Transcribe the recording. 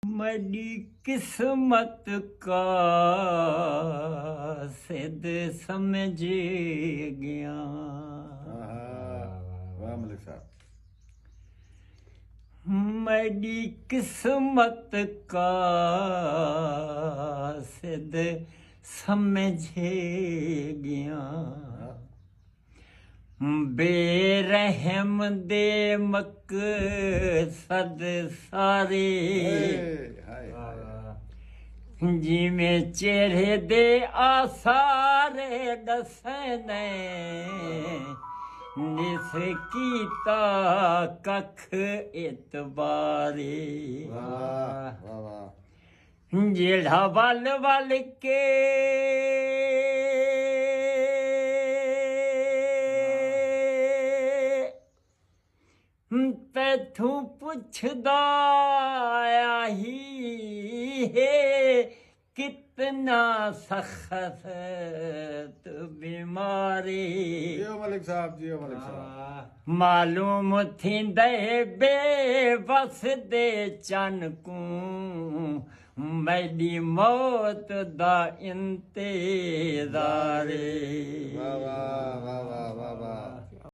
मेरी किस्मत का सिद्ध समझ गया। वाह मलिक साहब। मेरी किस्मत का सिद्ध समझ गया। बेरहम दे मकसद सारे जिमें चेहरे दे आसारे दसने निस कीता कख इतबारे। जेड़ा वल वल के तैथू पुछदा ही है कितना सख्त बीमारी। जियो मलिक साहब, जियो मलिक साहब। मालूम थींदे बेबस दे चन को मेरी मौत दा इंतज़ारे। वाह वाह वाह वाह वाह वाह।